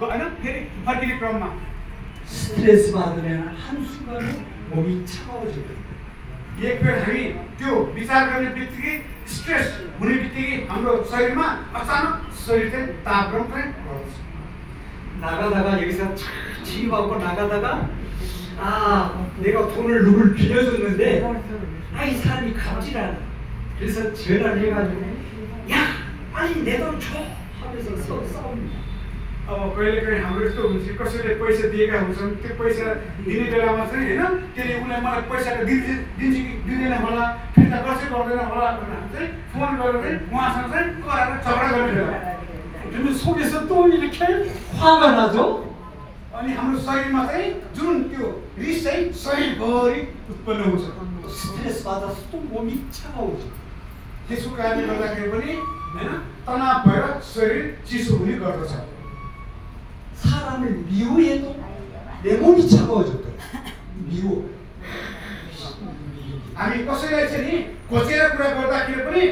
होइन फेरि फर्किने क्रममा 스트레스 받으면 한순간에 몸이 차가워지거든요. एक बेर हामी त्यो विचार गर्ने बित्तिकै स्ट्रेस हुने बित्तिकै हाम्रो शरीरमा अचानक शरीर चाहिँ तापक्रम चाहिँ बढ्छ। 나가다가 여기서 치유받고 나가다가 내가 돈을 누굴 빌려줬는데 이 사람이 갚질 않아. 그래서 전화를 해가지고 야 빨리 내 돈 줘 하면서 서로 싸웁니다. अब कहिलेकाहीँ हाम्रो यस्तो हुन्छ कसैले पैसा दिएका हुन्छन् त्यो पैसा दिने बेलामा चाहिँ होइन त्यसले उसलाई मलाई पैसा दिन्छ कि दिँदैन होला फिर्ता कसै गर्दैन होला भनेर चाहिँ फोन गरेर चाहिँ उहाँसँग चाहिँ कराएर झगडा गर्ने बेला 그러면 속에서 또 이렇게 화가 나죠? अनि हाम्रो शरीरमा चाहिँ जुन त्यो रिस चाहिँ शरीरभरि उत्पन्न हुन्छ। 스트레스 받아서 또 몸이 차가워져. त्यसको कारणले गर्दाखेरि पनि होइन तनाव भएर शरीर चिसो हुने गर्दछ। 사람을 미워해도 내 몸이 차가워졌거든. 미워. हामी कसैलाई चाहिँ नि खोजेर कुरा गर्दाखेरि पनि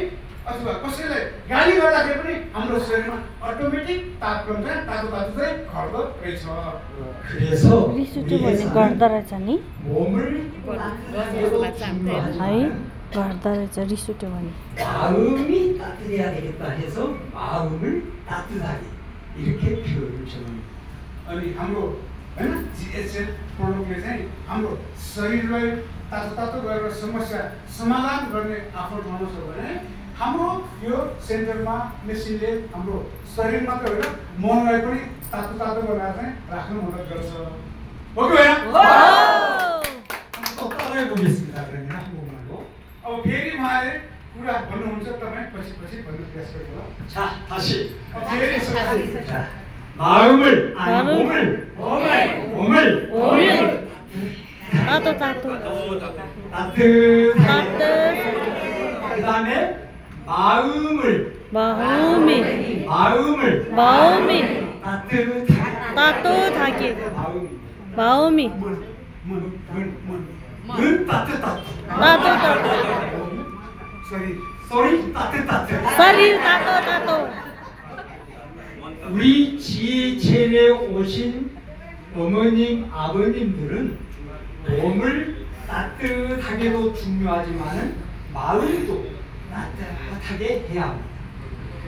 अथवा कसैलाई गाली गर्दाखेरि पनि हाम्रो शरीरमा अटोमेटिक तापक्रम चाहिँ तातो चाहिँ घट्दो रहेछ। 그래서 रिस उठ्यो भने गर्दो रहेछ नि 몸을 है गर्दो रहेछ रिस उठ्यो भने 마음이 따뜻해야 되겠다 해서 마음을 따뜻하게 이렇게 표현을 정합니다. अनि हाम्रो होइन जिएचएल प्रडक्टले चाहिँ हाम्रो शरीरलाई तातो गरेर समस्या समाधान गर्ने आफ्नो ठाउँमा छ भने हाम्रो यो सेन्टरमा मेसिनले हाम्रो शरीर मात्र होइन मनलाई पनि तातो बनाएर चाहिँ राख्न मद्दत गर्छ। हो कि होइन? 또 따라해 보겠습니다. 그러면 한 번만요. अब फेरि उहाँले कुरा भन्नुहुन्छ तपाईँ पछि भन्नु प्रयास गर्नु होला। 자, 다시. फेरि 자, 마음을 아니 몸을 तातो 따뜻하게 그다음에 마음이 따뜻하게 마음이 눈 따뜻하게 소리 따뜻하게 शरीर तातो 우리 지혜체에 오신 어머님, 아버님들은 몸을 따뜻하게도 중요하지만은 마음도 따뜻하게 해야 합니다.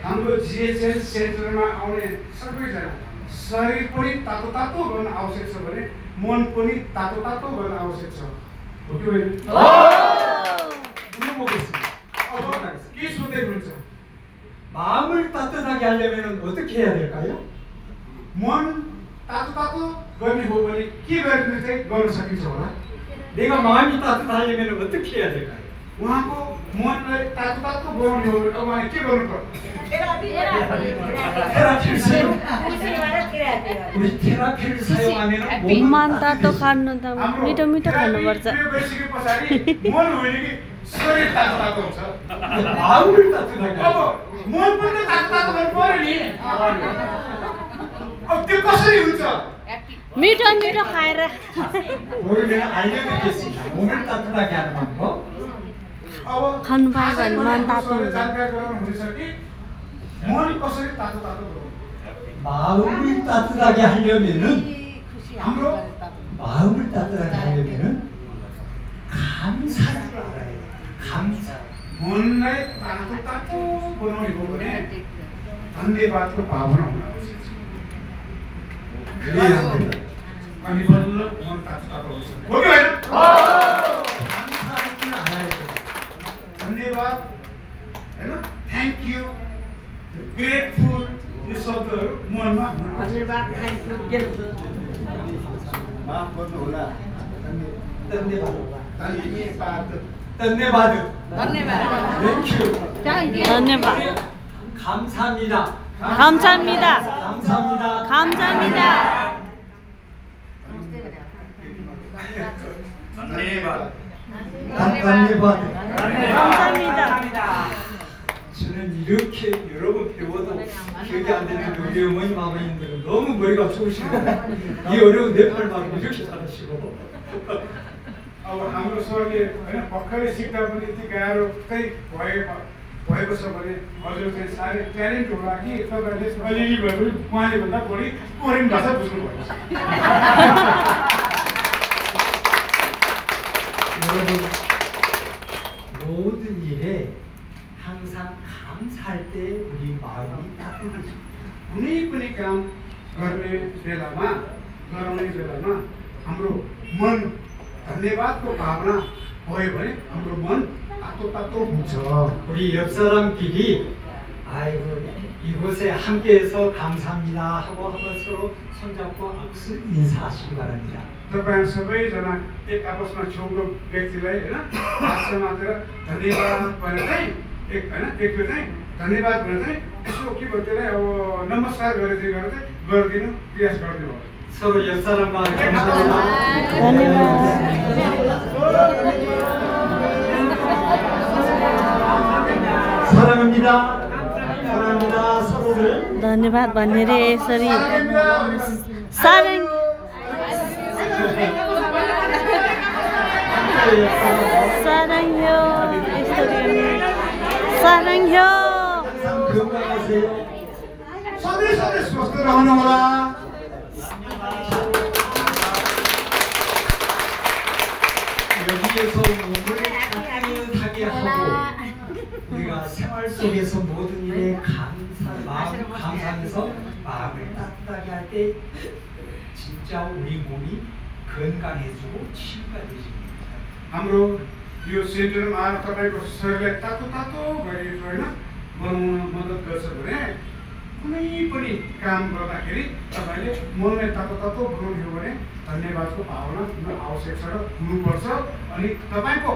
हाम्रो जिएचएल सेन्टरमा आउने सबैजना शरीर पनि तातो गर्न आवश्यक छ भने मन पनि तातो गर्न आवश्यक छ। हो कि होइन? 물어보겠습니다. के सोध्दै हुनुहुन्छ? 마음을 따뜻하게 하려면 어떻게 해야 될까요? मन तातो गर्ने हो भने के गर्ने चाहिँ गर्न सकिन्छ होला? 내가 마음이 따뜻하려면 어떻게 해야 될까요? उहाँको मनलाई तातो बनाउने हो भने अब उहाँले के गर्नु पर्छ? 테라피를 사용. 우리 테라피를 사용하면 मन तातो खानु त मिठो खानुपर्छ गइसके पछाडि मन होइन कि शरीर तातो हुन्छ। 마음을 따뜻하게. अब मन पनि तातो गर्नु पर्यो नि। अब त्यो कसरी हुन्छ? मिठो खाएर 오늘 내가 알려드리겠습니다. 몸을 따뜻하게 하는 방법. अब खानु पायो भने मन तातो हुन्छ जानकारी गराउनु हुँदैछ कि मन कसरी तातो गराउनु? 마음을 따뜻하게 하려면은 हाम्रो 마음을 따뜻하게 하려면은 감사를 알아야 돼요. 감사. मनलाई तातो बनाउने हो भने धन्यवादको भावना हुन आवश्यक छ। 그래야 합니다. अनि बल्ल मन तातो हुन्छ। हो कि होइन? 감사할 줄 알아야 돼요. धन्यवाद हैन थ्यांक यू ग्रेटफुल यो शब्दहरू मनमा धन्यवाद थ्यांक यू ग्रेटफुल माफ गर्नु होला। धन्यवाद. धन्यवाद धन्यवाद 감사합니다. 감사합니다 감사합니다. 감사합니다 저는 이렇게 여러 번 배워도 기억이 안 되는 우리 어머님 아버님들은 너무 머리가 좋으시고 이 어려운 네팔 말을 이렇게 잘하시고 अब हाम्रो स्वरले हैन भर्खरै सिक्दा पनि यति गाह्रो चाहिँ भएमा भएको छ भने हजुर चाहिँ साह्रै ट्यालेन्ट होला कि तपाईँहरूले अलिअलि भए पनि उहाँले भन्दा बढी कोरियन भाषा बुझ्नुभएको छ। 모든 일에 항상 감사할 때 우리 마음이 따뜻해져. कुनै पनि काम गर्ने बेलामा गराउने बेलामा हाम्रो मन धन्यवादको भावना भयो भने हाम्रो मन तातो तातो हुन्छ। 우리 옆 사람끼리 아이고 이곳에 함께해서 감사합니다 하고 한번 서로 손잡고 악수 인사하시기 바랍니다. तपाईहरु सबैजना एक आपसमा छेउको व्यक्तिलाई हैन हात समातेर धन्यवाद भनेर चाहिँ एक बेर चाहिँ धन्यवाद भनेर चाहिँ यसो के भन्छ त्यसलाई अब नमस्कार गरेर चाहिँ गरिदिनु प्रयास गरिदिनु होला। 서로 옆 사람과 감사합니다. 사랑합니다. 사랑합니다. 서로를 धन्यवाद भन्ने रे यसरी सारङ सारङ्यो यसरी सारङ्यो 건강하세요. सधैँ स्वस्थ रहनु होला। 여기에서 몸을 따뜻하게 하고 우리가 생활 속에서 모든 일에 감사하면서 마음을 따뜻하게 할 때 진짜 우리 몸이 건강해지고 치유가 되십니다. हाम्रो यो सेन्टरमा आएर तपाईँको शरीरलाई तातो तातो गरेर होइन बनाउन मद्दत गर्छ भने कुनै पनि काम गर्दाखेरि तपाईँले मनलाई तातो तातो बनाउनु भने धन्यवादको भावना हुन आवश्यक छ र हुनुपर्छ अनि तपाईँको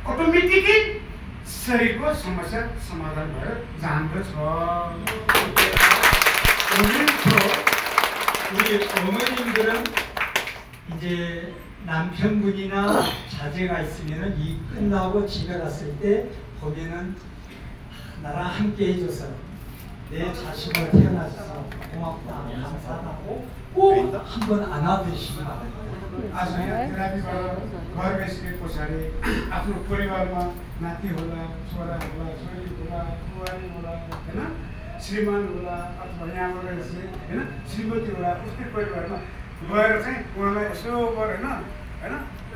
अटोमेटिकली शरीरको समस्या समाधान भएर जान्दछ। 우리 어머님들은 이제 남편분이나 자제가 있으면은 이 끝나고 집에 갔을 때 거기는 나랑 함께 해줘서 내 자식을 태어나셔서 고맙다 감사하고 꼭 한번 안아드리시기 바랍니다. आज यहाँ थेरापीबाट घर गइसके पछाडि आफ्नो परिवारमा नाति होला छोरा होला छोरी होला बुहारी होला होइन श्रीमान होला अथवा यहाँबाट होइन श्रीमती होला उसकै परिवारमा गएर चाहिँ उहाँलाई यसो गरेर होइन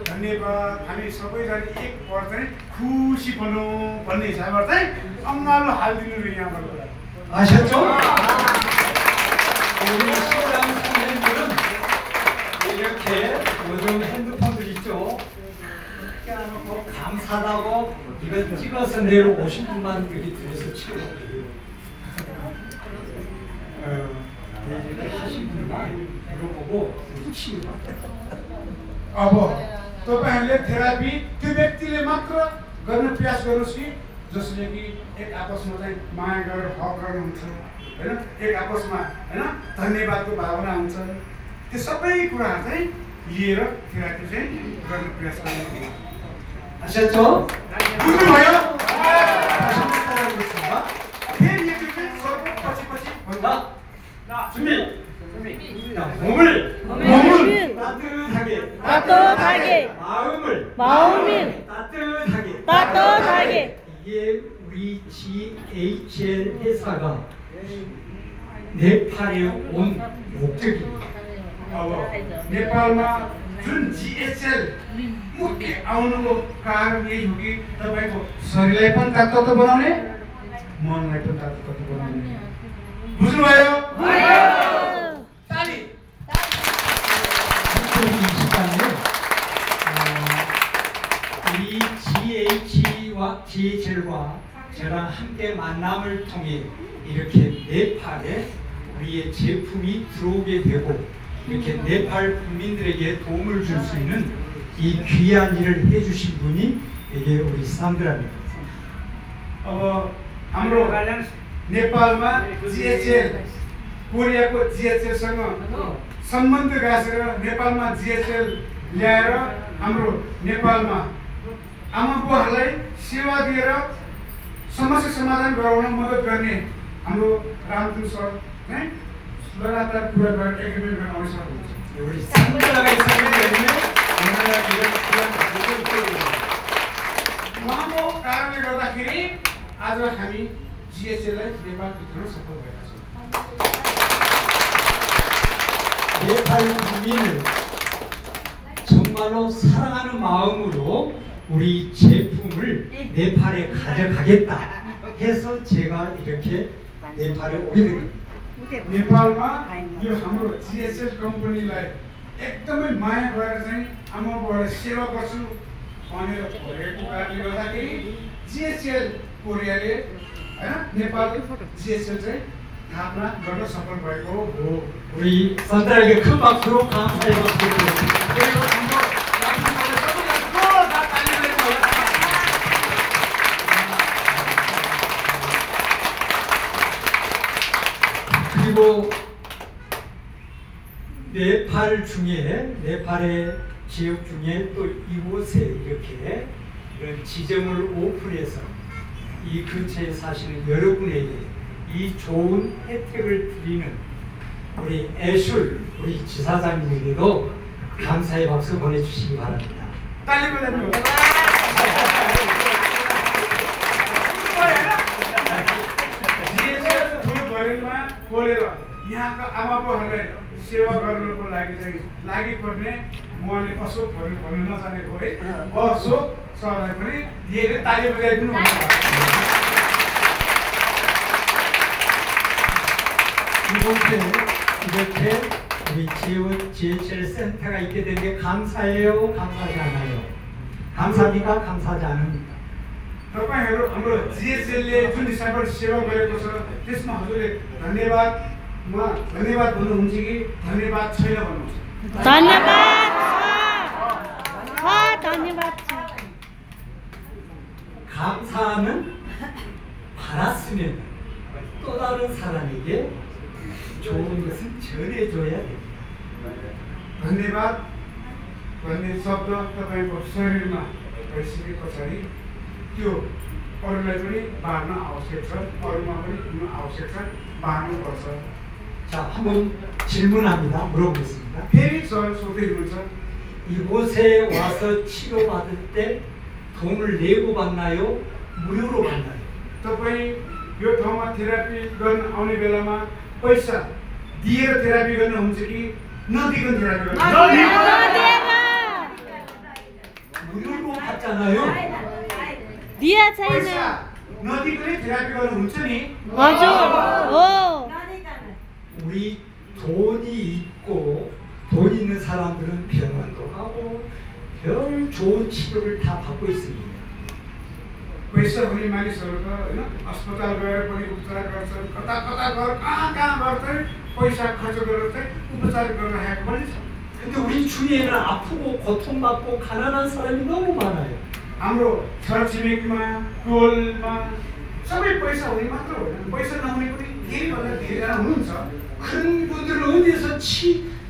धन्यवाद हामी सबैजना एक भएर चाहिँ खुसी बनौँ भन्ने हिसाबबाट चाहिँ अङ्गालो हालिदिनु रे यहाँबाट। 아셨죠? 우리 신랑 선생님들은 이렇게 요즘 핸드폰들 있죠? 이렇게 하고 감사하다고 이거 찍어서 내일 오신 분만 여기 들여서 치워드려요. 이렇게 하신 분만 물어보고 치워드려요. अब तपाईँहरूले थेरापी त्यो व्यक्तिले मात्र गर्न प्रयास गर्नुहोस् कि जसले कि एक आपसमा चाहिँ माया गरेर हक गर्नुहुन्छ होइन एक आपसमा होइन धन्यवादको भावना हुन्छ त्यो सबै कुराहरू चाहिँ लिएर थेरापी चाहिँ गर्ने प्रयास गर्नु। 아셨죠? बुझ्नुभयो? 하셨습니다. फेरि एकचोटि सर्व पछि भन्दा 준비! 자, 몸을 따뜻하게 마음을 따뜻하게 이게 우리 GHL 회사가 네팔에 온 목적입니다. अब नेपालमा जुन GHL मुख्य आउनुको कारण यही हो कि तपाईँको शरीरलाई पनि तातो बनाउने मनलाई पनि तातो बनाउने। बुझ्नुभयो? 이 시간에 우리 GHL과 저랑 함께 만남을 통해 이렇게 네팔에 우리의 제품이 들어오게 되고 이렇게 네팔 국민들에게 도움을 줄 수 있는 이 귀한 일을 해주신 분이 이게 우리 산드라입니다. अब हाम्रो नेपालमा GHL कोरियाको GHLसँग सम्बन्ध गाँसेर नेपालमा GHL ल्याएर हाम्रो नेपालमा आमा बुवाहरूलाई सेवा दिएर समस्या समाधान गराउन मद्दत गर्ने हाम्रो रामचन्द्र सर है लगातार कुरा गरेर एग्रिमेन्ट गर्न आवश्यक हुन्छ। 우리 산드라가 있었기 때문에 오늘날 이런 귀한 उहाँको कारणले गर्दाखेरि आज हामी जिएचएललाई नेपालभित्र सफल भएका छौँ। 네팔 국민을 정말로 사랑하는 마음으로 우리 제품을 네팔에 가져가겠다 해서 제가 이렇게 네팔에 오게 된 겁니다. नेपालमा यो हाम्रो जिएचएल कम्पनीलाई एकदमै माया गरेर चाहिँ आमाबाट सेवा गर्छु भनेर भएको कारणले गर्दाखेरि जिएचएल कोरियाले हैन नेपाल जिएचएल चाहिँ स्थापना गर्न सफल भएको हो। 우리 선생님에게 큰 박수로 감사의 박수 드립니다. 그리고 हाम्रो 그리고 네팔 중에 네팔의 지역 중에 또 이곳에 이렇게 이런 지점을 오픈해서 이 근처에 사시는 여러분에게 이 좋은 혜택을 드리는 우리 애슐 우리 지사장님에게도 감사의 박수 보내주시기 바랍니다. ताली बजाउनु जिएचएल ठुलो भरिमा बोलेर यहाँका आमाबाबुहरूलाई सेवा गर्नको लागि चाहिँ लागि पर्ने उहाँले अशोक भरि भन्नु नजानेको है अशोक सरलाई पनि धेरै ताली बजाइदिनु 이곳에 이렇게 우리 지혜철 센터가 있게 된 게 감사해요? 감사하지 않아요? 감사합니까? 감사하지 않습니까? तपाईहरु हाम्रो जिएचएलले जुन हिसाबले सेवा गरेको छ त्यसमा हजुरले धन्यवाद भन्नुहुन्छ कि धन्यवाद छैन भन्नुहुन्छ? धन्यवाद धन्यवाद 감사는 받았으면 또 다른 사람에게 좋은 것을 전해줘야 됩니다. धन्यवाद भन्ने शब्द तपाईको शरीरमा भइसके पछाडि त्यो अरूलाई पनि बाँड्न आवश्यक छ, अरूमा पनि हुनु आवश्यक छ, बाँड्नुपर्छ। 자, 한번 질문합니다. 물어보겠습니다. फेरि सर सोध्दै हुनुहुन्छ 이곳에 와서 치료받을 때 돈을 내고 받나요? 무료로 받나요? तपाईँ यो ठाउँमा थेरापी गर्न आउने बेलामा पैसा दिएर थेरापी गर्नुहुन्छ कि नदिकन थेरापी गर्नुहुन्छ? 무료로 받잖아요. दिया छैन पैसा नदिकनै थेरापी गर्नुहुन्छ नि? हजुर हो 우리 돈이 있고 돈 있는 사람들은 병원도 가고 별 좋은 치료를 다 받고 있습니다. पैसा हुने मानिसहरू त हैन अस्पताल गएर पनि उपचार गर्छन्, कता कता गएर कहाँ गर्छन्, पैसा खर्च गरेर चाहिँ उपचार गरिरहेको पनि छ। 근데 우리 주위에는 아프고 고통받고 가난한 사람이 너무 많아요. हाम्रो छरछिमेकीमा टोलमा सबै पैसा हुने मात्र होइन, पैसा नहुने पनि धेरैभन्दा धेरैजना हुनुहुन्छ। 그런 분들은 어디서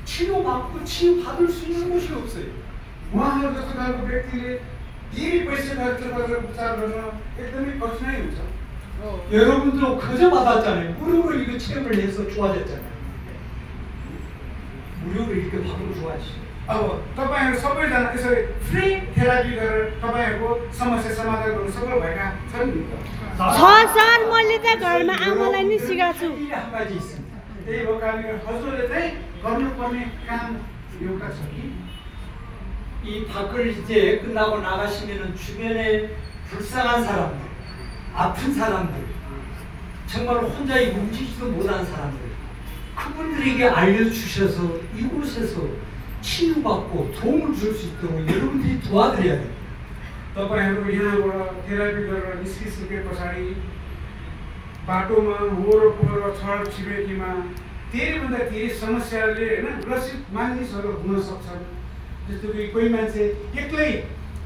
치료받고 치유받을 수 있는 곳이 없어요. उहाँहरू जस्तो खालको व्यक्तिले धेरै पैसा खर्च गरेर उपचार गर्न एकदमै कठिनाइ हुन्छ। 여러분도 그저 받았잖아요. 무료로 이거 체험을 해서 좋아졌잖아요. 무료로 이렇게 받으면 좋아지죠. अब तपाईहरु सबैजना यसरी फ्री थेरापी गरेर तपाईहरुको समस्या समाधान गर्न सफल भएका छन् नि? सर मैले त घरमा आमालाई नि सिकाछु। 한 가지 있습니다. त्यही हो कारणले हजुरले चाहिँ गर्नुपर्ने काम एउटा छ कि 이 밖을 이제 끝나고 나가시면은 주변에 불쌍한 사람들, 아픈 사람들, 정말 혼자 움직이지도 못한 사람들, 그분들에게 알려주셔서 이곳에서 치유받고 도움을 줄 수 있도록 여러분들이 도와드려야 돼요. तपाईहरु यहाँबाट थेरापी गरेर निस्किसके पछाडि बाटोमा वरपर छर छिमेकीमा धेरैभन्दा धेरै समस्याले हैन ग्रसित मानिसहरू हुन सक्छन्। जस्तो कि कोही मान्छे एक्लै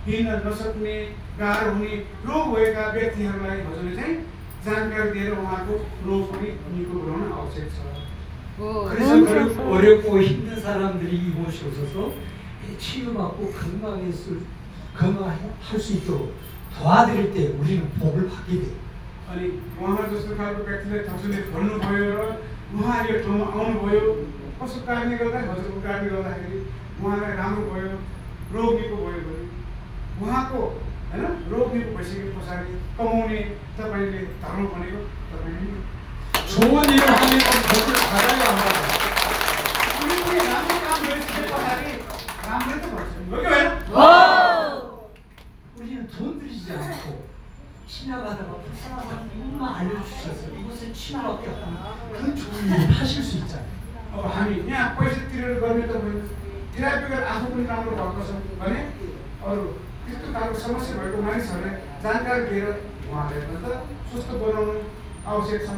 हिँड्न नसक्ने, गाह्रो हुने रोग भएका व्यक्तिहरूलाई हजुरले चाहिँ जानकारी दिएर उहाँको रोग पनि निको गराउन आवश्यक छ। 그래서 어렵고 힘든 사람들이 이곳에 오셔서 치유받고 건강할 수 있도록 도와드릴 때 우리는 복을 받게 돼요. अनि उहाँ जस्तो खालको व्यक्तिले हजुरले भन्नुभयो र उहाँ यो ठाउँमा आउनुभयो, कसो कारणले गर्दा हजुरको कारणले गर्दाखेरि उहाँलाई राम्रो भयो, रोग निको भयो भने उहाँको हैन रोक्नेको भइसके पछाडि कमाउने तपाईँले धर्म भनेको तपाईँले 좋은 일을 하면 복을 받아야 한다. कुनै पनि राम्रो काम गरिसके पछाडि राम्रै त गर्छ हो कि होइन 우리는 돈 들이지 않고 지나가다가 불쌍하다 이것만 알려주셔서 이곳에 치마밖에 없다면 그 좋은 일을 하실 수 있잖아요. अब हामी यहाँ पैसा तिरेर गर्ने त होइन तिरापिकर आफू पनि राम्रो भएको छ भने अरू त्यस्तो खालको समस्या भएको मानिसहरूलाई जानकारी दिएर उहाँहरूले त सुस्त बनाउनु आवश्यक छ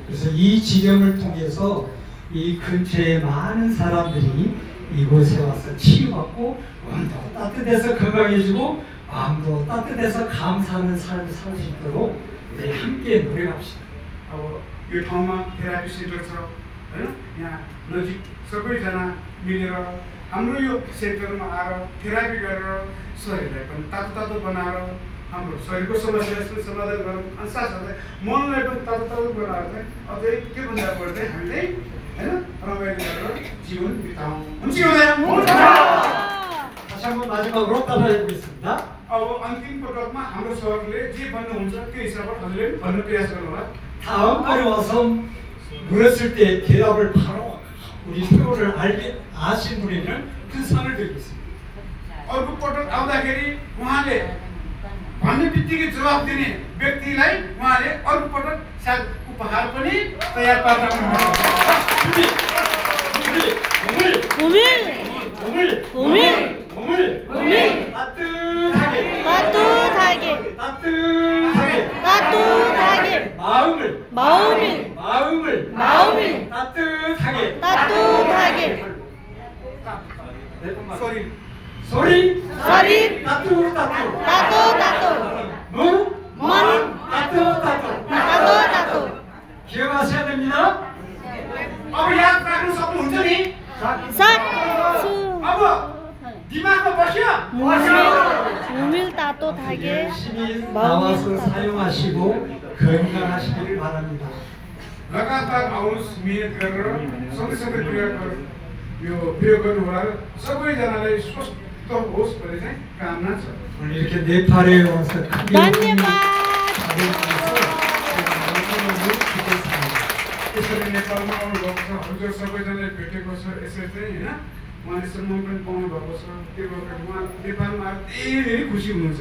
그래서 이 지령을 통해서 이 근처에 많은 사람들이 이곳에 와서 치유받고 몸도 따뜻해서 건강해지고 마음도 따뜻해서 감사하는 삶을 살 수 있도록 우리 함께 노력합시다. अब यो ठाउँमा थेरापी सेन्टर छ हैन यहाँ नजिक सबैजना मिलेर हाम्रो यो सेन्टरमा आएर थेरापी गरेर शरीरलाई पनि तातो तातो बनाएर हाम्रो शरीरको समस्यालाई समाधान गरौँ अनि साथसाथै मनलाई पनि तातो तातो बनाएर चाहिँ अझै के भन्दा बढ्दै हामीले हैन रमाइलो गरेर जीवन बिताउँ हुन्छ कि हुँदैन 다시 한번 마지막으로 따라해보겠습니다. अब अन्तिम पटकमा हाम्रो सरले जे भन्नुहुन्छ त्यो हिसाबले हजुरले भन्न प्रयास गर्नुहोला 다음번에 와서 물었을 때 대답을 바로 우리 표를 아신 분에게는 큰 상을 드리겠습니다. अर्को पटक आउँदाखेरि उहाँले भन्ने बित्तिकै जवाफ दिने व्यक्तिलाई उहाँले अर्को पटक सायद उपहार पनि तयार पार्न 마음을 따뜻하게 소리 따뜻 기억하셔야 됩니다. अब याद राख्नु सक्नुहुन्छ नि अब दिमागमा बस्यो 몸을 따뜻하게 열심히 나와서 사용하시고 건강하시길 바랍니다. लगातार आउनुहोस् मिहिनेत गरेर सँगसँगै प्रयोग गर्नु होला सबैजनालाई स्वस्थ होस् भन्ने चाहिँ कामना छ 오늘 이렇게 네팔에 와서 크게 यसरी नेपालमा आउनुभएको छ हजुर सबैजनाले भेटेको छ यसरी चाहिँ होइन उहाँले सम्मान पनि पाउनु भएको छ त्यो भएर उहाँ नेपालमा आएर धेरै खुसी हुनुहुन्छ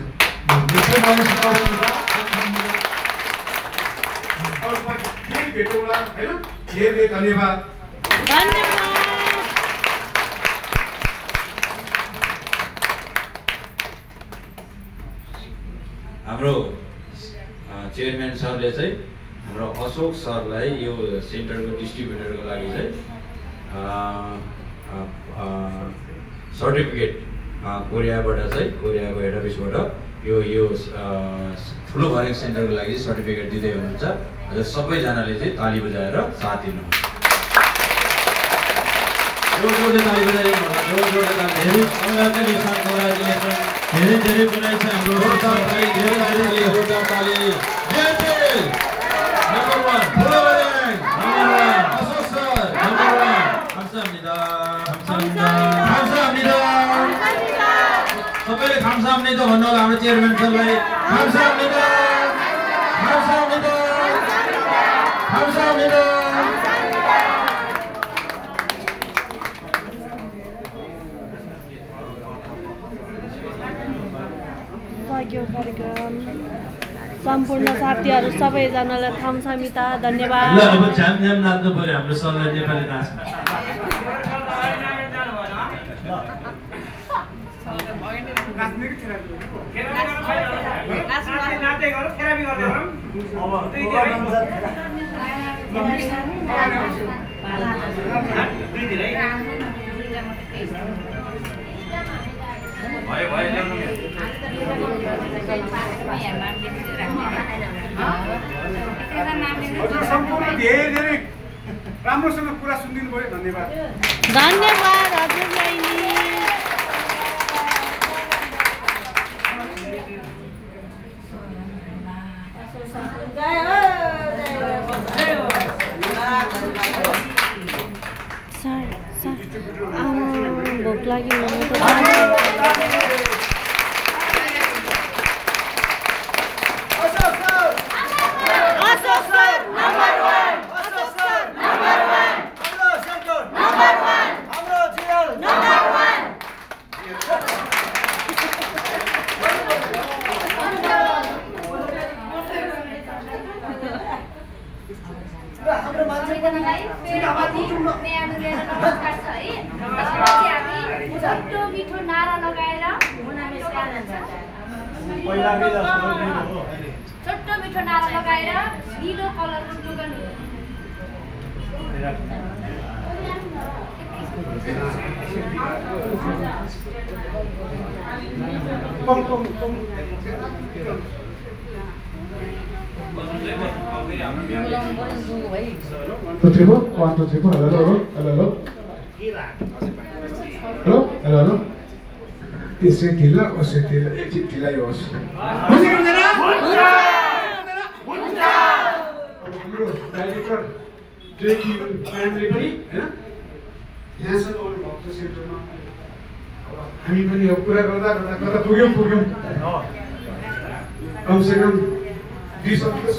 फेरि भेटौँला होइन धेरै धन्यवाद हाम्रो चेयरम्यान सरले चाहिँ हाम्रो अशोक सरलाई यो सेन्टरको डिस्ट्रिब्युटरको लागि चाहिँ सर्टिफिकेट कोरियाबाट चाहिँ कोरियाको हेड अफिसबाट यो ठुलो भर्निङ सेन्टरको लागि चाहिँ सर्टिफिकेट दिँदै हुनुहुन्छ र सबैजनाले चाहिँ ताली बजाएर साथ दिनुहुन्छ जोडले ताली बजाइदिनु होला जोडले ताली धेरै कुनै छ हाम्रो धेरै ताली Number one, following. Number one, Ashok sir. Number one, 감사합니다. सबैले 감사합니다 भन्नुहोला हाम्रो चेयरम्यान सरलाई 감사합니다. कार्यक्रम सम्पूर्ण साथीहरू सबैजनालाई थाम्सामिता धन्यवाद ल अब झ्याम नाच्नु पर्यो हाम्रो सरलाई नेपाली नाच्नु हजुर सम्पूर्ण धेरै राम्रोसँग कुरा सुनिदिनु भयो धन्यवाद हजुरलाई भोक लाग्यो मेरो नमस्कार छ है। अब चाहिँ हामी छोटो मिठो नारा लगाएर छोटो मिठो नारा लगाएर नीलो कलरको टोकन हेलो त्यसै ढिला उसै ढिला एकछिन ढिलाइ होस् हाम्रो डाइरेक्टर ट्रेकिङ फ्यामिली पनि होइन यहाँसम्म आउनु भएको छ सेन्टरमा हामी पनि अब कुरा गर्दा गर्दा कता पुग्यौँ कमसेकम 20 वर्ष